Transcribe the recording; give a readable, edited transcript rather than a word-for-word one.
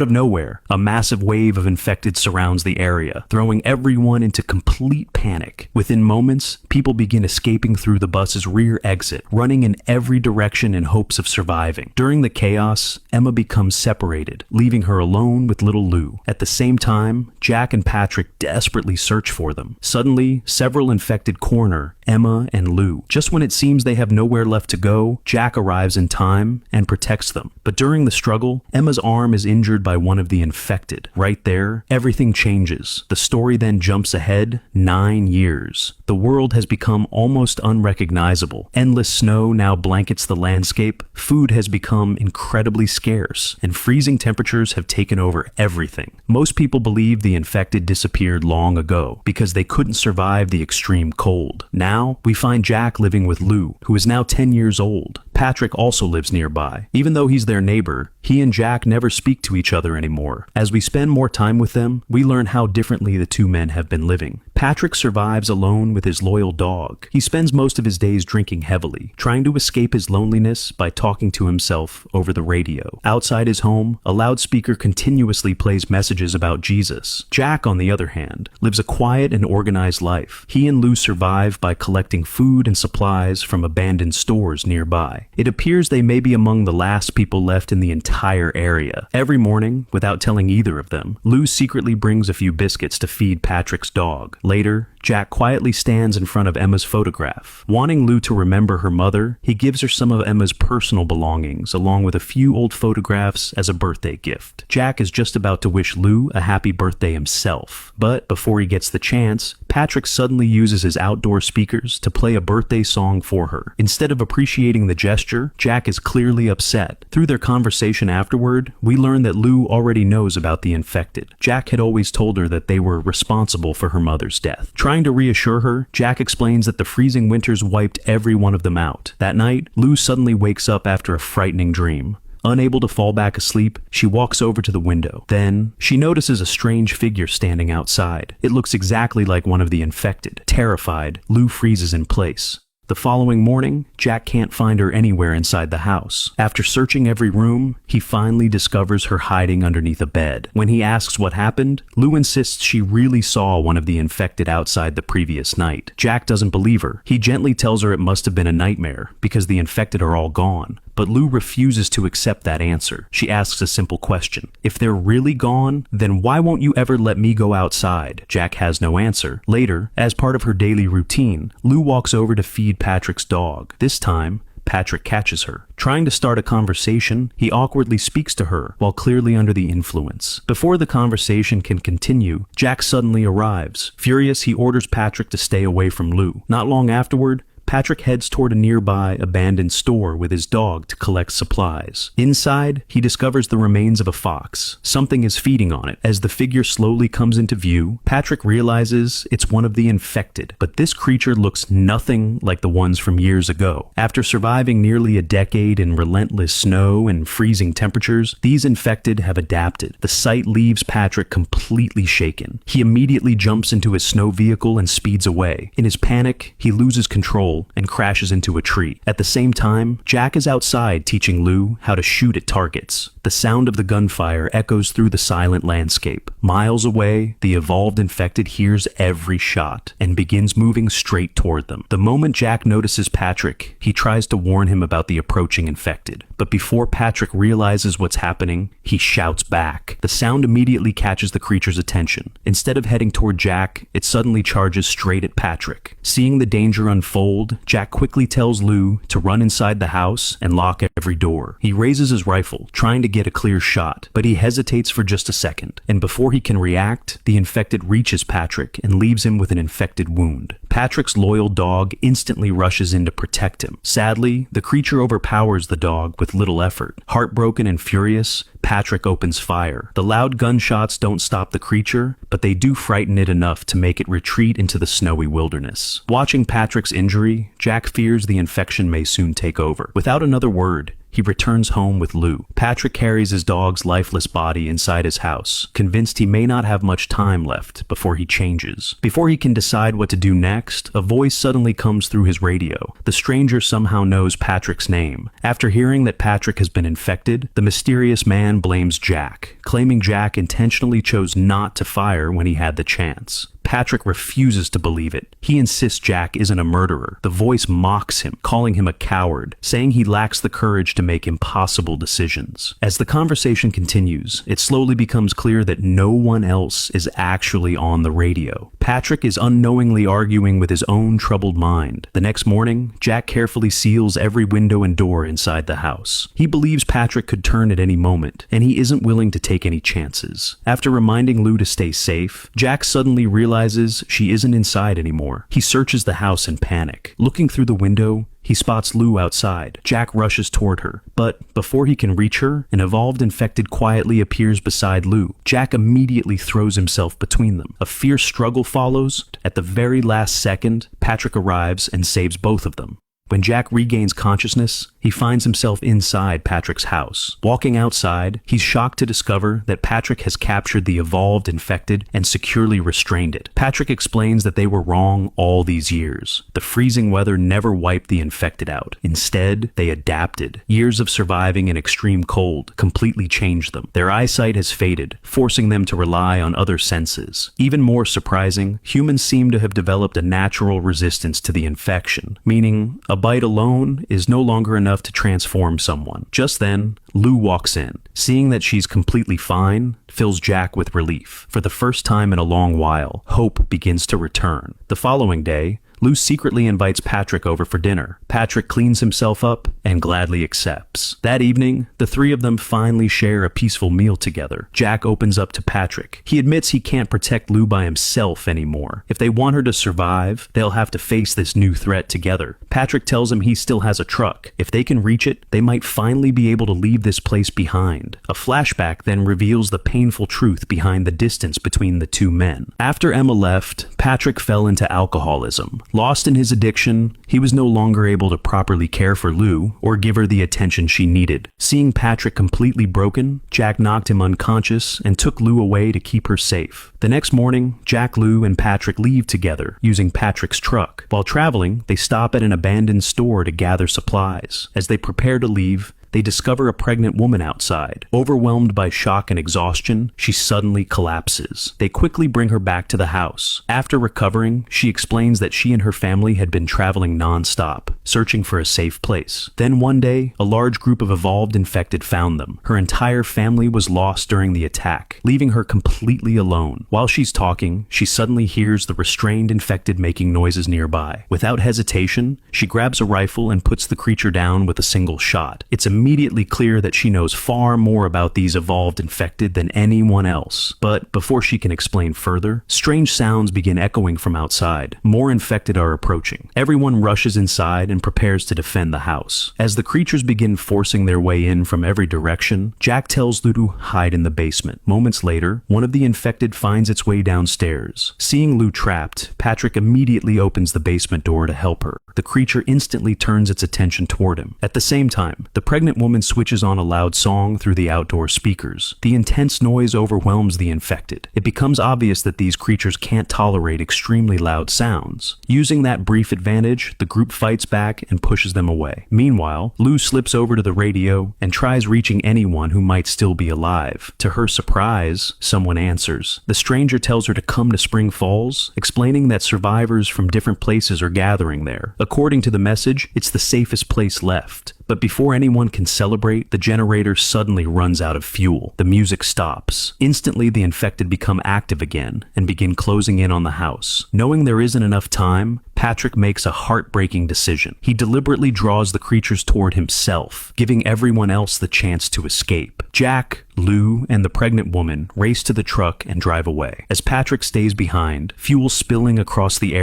of nowhere, a massive wave of infected surrounds the area, throwing everyone into complete panic. Within moments, people begin escaping through the bus's rear exit, running in every direction in hopes of surviving. During the chaos, Emma becomes separated, leaving her alone with little Lou. At the same time, Jack and Patrick desperately search for them. Suddenly, several infected corner Emma and Lou. Just when it seems they have nowhere left to go, Jack arrives in time and protects them. But during the struggle, Emma's arm is injured by one of the infected. Right there, everything changes. The story then jumps ahead 9 years. The world has become almost unrecognizable. Endless snow now blankets the landscape, food has become incredibly scarce, and freezing temperatures have taken over everything. Most people believe the infected disappeared long ago because they couldn't survive the extreme cold. Now, we find Jack living with Lou, who is now 10 years old. Patrick also lives nearby. Even though he's their neighbor, he and Jack never speak to each other anymore. As we spend more time with them, we learn how differently the two men have been living. Patrick survives alone with his loyal dog. He spends most of his days drinking heavily, trying to escape his loneliness by talking to himself over the radio. Outside his home, a loudspeaker continuously plays messages about Jesus. Jack, on the other hand, lives a quiet and organized life. He and Lou survive by collecting food and supplies from abandoned stores nearby. It appears they may be among the last people left in the entire area. Every morning, without telling either of them, Lou secretly brings a few biscuits to feed Patrick's dog. Later, Jack quietly stands in front of Emma's photograph. Wanting Lou to remember her mother, he gives her some of Emma's personal belongings, along with a few old photographs as a birthday gift. Jack is just about to wish Lou a happy birthday himself, but before he gets the chance, Patrick suddenly uses his outdoor speakers to play a birthday song for her. Instead of appreciating the gesture, Jack is clearly upset. Through their conversation afterward, we learn that Lou already knows about the infected. Jack had always told her that they were responsible for her mother's death. Trying to reassure her, Jack explains that the freezing winters wiped every one of them out. That night, Lou suddenly wakes up after a frightening dream. Unable to fall back asleep, she walks over to the window. Then, she notices a strange figure standing outside. It looks exactly like one of the infected. Terrified, Lou freezes in place. The following morning, Jack can't find her anywhere inside the house. After searching every room, he finally discovers her hiding underneath a bed. When he asks what happened, Lou insists she really saw one of the infected outside the previous night. Jack doesn't believe her. He gently tells her it must have been a nightmare because the infected are all gone. But Lou refuses to accept that answer. She asks a simple question. If they're really gone, then why won't you ever let me go outside? Jack has no answer. Later, as part of her daily routine, Lou walks over to feed Patrick's dog. This time, Patrick catches her. Trying to start a conversation, he awkwardly speaks to her while clearly under the influence. Before the conversation can continue, Jack suddenly arrives. Furious, he orders Patrick to stay away from Lou. Not long afterward, Patrick heads toward a nearby abandoned store with his dog to collect supplies. Inside, he discovers the remains of a fox. Something is feeding on it. As the figure slowly comes into view, Patrick realizes it's one of the infected, but this creature looks nothing like the ones from years ago. After surviving nearly a decade in relentless snow and freezing temperatures, these infected have adapted. The sight leaves Patrick completely shaken. He immediately jumps into his snow vehicle and speeds away. In his panic, he loses control and crashes into a tree. At the same time, Jack is outside teaching Lou how to shoot at targets. The sound of the gunfire echoes through the silent landscape. Miles away, the evolved infected hears every shot and begins moving straight toward them. The moment Jack notices Patrick, he tries to warn him about the approaching infected. But before Patrick realizes what's happening, he shouts back. The sound immediately catches the creature's attention. Instead of heading toward Jack, it suddenly charges straight at Patrick. Seeing the danger unfold, Jack quickly tells Lou to run inside the house and lock every door. He raises his rifle, trying to get a clear shot, but he hesitates for just a second, and before he can react, the infected reaches Patrick and leaves him with an infected wound. Patrick's loyal dog instantly rushes in to protect him. Sadly, the creature overpowers the dog with little effort. Heartbroken and furious, Patrick opens fire. The loud gunshots don't stop the creature, but they do frighten it enough to make it retreat into the snowy wilderness. Watching Patrick's injury, Jack fears the infection may soon take over. Without another word, he returns home with Lou. Patrick carries his dog's lifeless body inside his house, convinced he may not have much time left before he changes. Before he can decide what to do next, a voice suddenly comes through his radio. The stranger somehow knows Patrick's name. After hearing that Patrick has been infected, the mysterious man blames Jack, claiming Jack intentionally chose not to fire when he had the chance. Patrick refuses to believe it. He insists Jack isn't a murderer. The voice mocks him, calling him a coward, saying he lacks the courage to make impossible decisions. As the conversation continues, it slowly becomes clear that no one else is actually on the radio. Patrick is unknowingly arguing with his own troubled mind. The next morning, Jack carefully seals every window and door inside the house. He believes Patrick could turn at any moment, and he isn't willing to take any chances. After reminding Lou to stay safe, Jack suddenly realizes she isn't inside anymore. He searches the house in panic. Looking through the window, he spots Lou outside. Jack rushes toward her, but before he can reach her, an evolved infected quietly appears beside Lou. Jack immediately throws himself between them. A fierce struggle follows. At the very last second, Patrick arrives and saves both of them. When Jack regains consciousness, he finds himself inside Patrick's house. Walking outside, he's shocked to discover that Patrick has captured the evolved infected and securely restrained it. Patrick explains that they were wrong all these years. The freezing weather never wiped the infected out. Instead, they adapted. Years of surviving in extreme cold completely changed them. Their eyesight has faded, forcing them to rely on other senses. Even more surprising, humans seem to have developed a natural resistance to the infection, meaning a bite alone is no longer enough to transform someone. Just then, Lou walks in. Seeing that she's completely fine fills Jack with relief. For the first time in a long while, hope begins to return. The following day, Lou secretly invites Patrick over for dinner. Patrick cleans himself up and gladly accepts. That evening, the three of them finally share a peaceful meal together. Jack opens up to Patrick. He admits he can't protect Lou by himself anymore. If they want her to survive, they'll have to face this new threat together. Patrick tells him he still has a truck. If they can reach it, they might finally be able to leave this place behind. A flashback then reveals the painful truth behind the distance between the two men. After Emma left, Patrick fell into alcoholism. Lost in his addiction, he was no longer able to properly care for Lou or give her the attention she needed. Seeing Patrick completely broken, Jack knocked him unconscious and took Lou away to keep her safe. The next morning, Jack, Lou, and Patrick leave together using Patrick's truck. While traveling, they stop at an abandoned store to gather supplies. As they prepare to leave, they discover a pregnant woman outside. Overwhelmed by shock and exhaustion, she suddenly collapses. They quickly bring her back to the house. After recovering, she explains that she and her family had been traveling non-stop, searching for a safe place. Then one day, a large group of evolved infected found them. Her entire family was lost during the attack, leaving her completely alone. While she's talking, she suddenly hears the restrained infected making noises nearby. Without hesitation, she grabs a rifle and puts the creature down with a single shot. It's immediately clear that she knows far more about these evolved infected than anyone else. But before she can explain further, strange sounds begin echoing from outside. More infected are approaching. Everyone rushes inside and prepares to defend the house. As the creatures begin forcing their way in from every direction, Jack tells Lou to hide in the basement. Moments later, one of the infected finds its way downstairs. Seeing Lou trapped, Patrick immediately opens the basement door to help her. The creature instantly turns its attention toward him. At the same time, the pregnant woman switches on a loud song through the outdoor speakers. The intense noise overwhelms the infected. It becomes obvious that these creatures can't tolerate extremely loud sounds. Using that brief advantage, the group fights back and pushes them away. Meanwhile, Lou slips over to the radio and tries reaching anyone who might still be alive. To her surprise, someone answers. The stranger tells her to come to Spring Falls, explaining that survivors from different places are gathering there. According to the message, it's the safest place left. But before anyone can celebrate, the generator suddenly runs out of fuel. The music stops. Instantly, the infected become active again and begin closing in on the house. Knowing there isn't enough time, Patrick makes a heartbreaking decision. He deliberately draws the creatures toward himself, giving everyone else the chance to escape. Jack, Lou, and the pregnant woman race to the truck and drive away. As Patrick stays behind, fuel spilling across the air